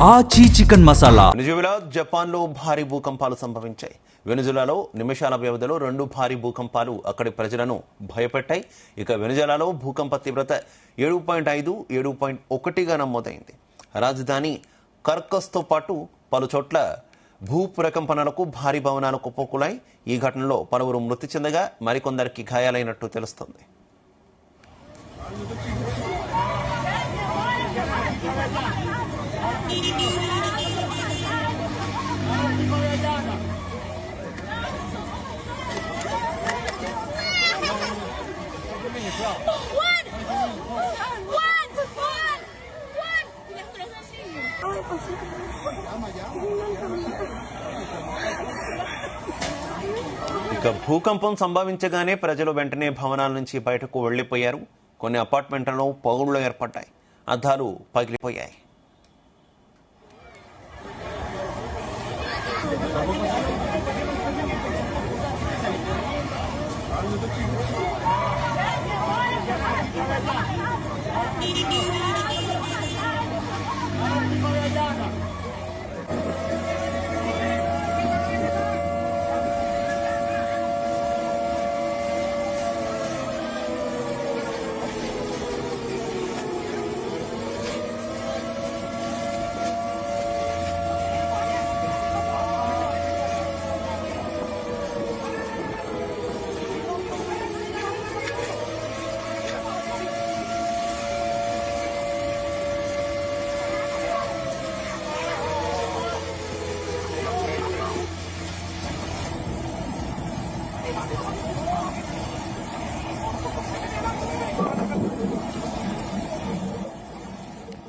ఆచి chicken masala. Venezuela, జపాన్లో భారీ భూకంపాలు సంభవించాయి. వెనిజులాలో నిమిషాల వ్యవధిలో 2 భారీ భూకంపాలు అక్కడి ప్రజలను భయపెట్టాయి. ఇక వెనిజులాలో భూకంప తీవ్రత 7.5, 7.1గా నమోదైంది. రాజధాని కర్కస్తో పాటు పలు చోట్ల భూప్రకంపనలకు భారీ భవనాలు కుప్పకూలాయి. ఈ ఘటనలో పలువురు మృతి చెందగా మరికొందరికి గాయాలైనట్టు తెలుస్తోంది. ఇక భూకంపం సంభవించగానే ప్రజలు వెంటనే భవనాల నుంచి బయటకు వెళ్లిపోయారు. కొన్ని అపార్ట్మెంట్లలో పగుళ్లు ఏర్పడ్డాయి, అద్దాలు పగిలిపోయాయి.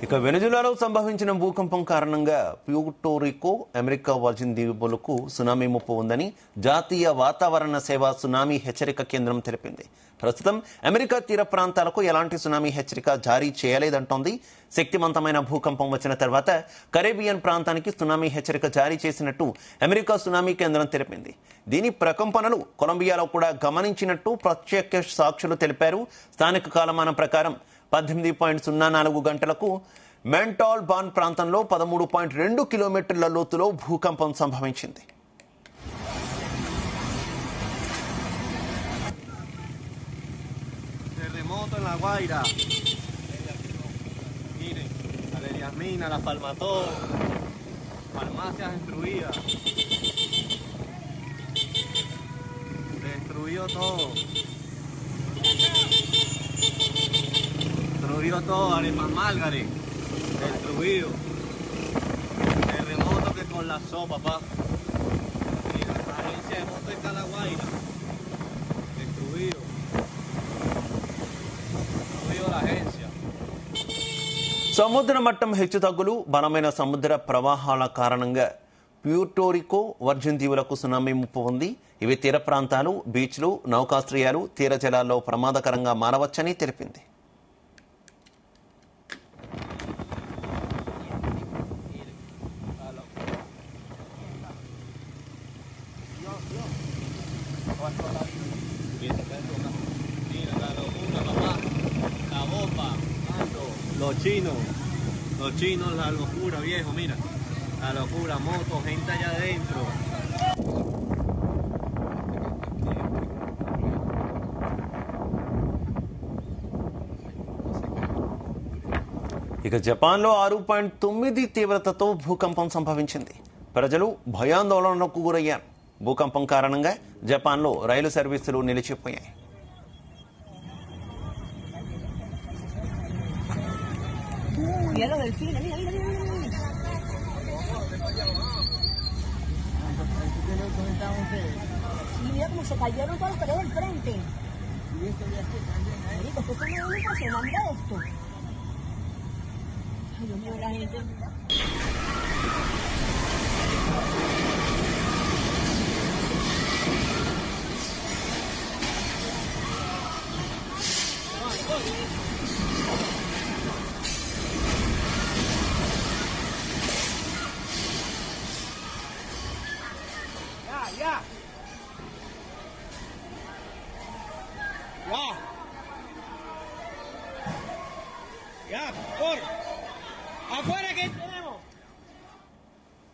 ఇక వెనిజులాలో సంభవించిన భూకంపం కారణంగా ప్యూర్టోరికో, అమెరికా వర్జిన్ ద్వీపాలకు సునామీ ముప్పు ఉందని జాతీయ వాతావరణ సేవ సునామీ హెచ్చరిక కేంద్రం తెలిపింది. ప్రస్తుతం అమెరికా తీర ప్రాంతాలకు ఎలాంటి సునామీ హెచ్చరిక జారీ చేయలేదంటోంది. శక్తివంతమైన భూకంపం వచ్చిన తర్వాత కరేబియన్ ప్రాంతానికి సునామీ హెచ్చరిక జారీ చేసినట్టు అమెరికా సునామీ కేంద్రం తెలిపింది. దీని ప్రకంపనలు కొలంబియాలో కూడా గమనించినట్టు ప్రత్యక్ష సాక్షులు తెలిపారు. స్థానిక కాలమానం ప్రకారం 18.04 గంటలకు మెంటాల్ బాన్ ప్రాంతంలో 13.2 కిలోమీటర్ల లోతులో భూకంపం సంభవించింది. Terremoto en La Guaira. Miren, la de Yasmina, la Palmatón, farmacias destruidas. Destruyó todo. Destruyó todo, Arepas Margaret. Destruido. Terremoto que colapsó, papá. Mira, la agencia de moto está en La Guaira. Destruido. Destruido la agencia. సముద్ర మట్టం హెచ్చుతగ్గులు, బలమైన సముద్ర ప్రవాహాల కారణంగా Puerto Rico, virgin దీవులకు tsunami ముప్పు ఉంది. ఇవి తీర ప్రాంతాలు, బీచ్లు, నౌకాశ్రయాలు, తీర జలాల్లో ప్రమాదకరంగా మారవచ్చని తెలిపింది. Los chinos, la locura, viejo, mira, la locura, motos, gente allá adentro. ఇక జపాన్లో 6.9 తీవ్రతతో భూకంపం సంభవించింది. ప్రజలు భయాందోళనకు గురయ్యారు. భూకంపం కారణంగా జపాన్లో రైలు సర్వీసులు నిలిచిపోయాయి. Mira los delfines, mira, mira, mira, mira. Sí, mira cómo se cayeron todas las paredes del frente. Marico, esto está muy impresionante esto. Ay, Dios mío, la gente. Ya, por. Afuera que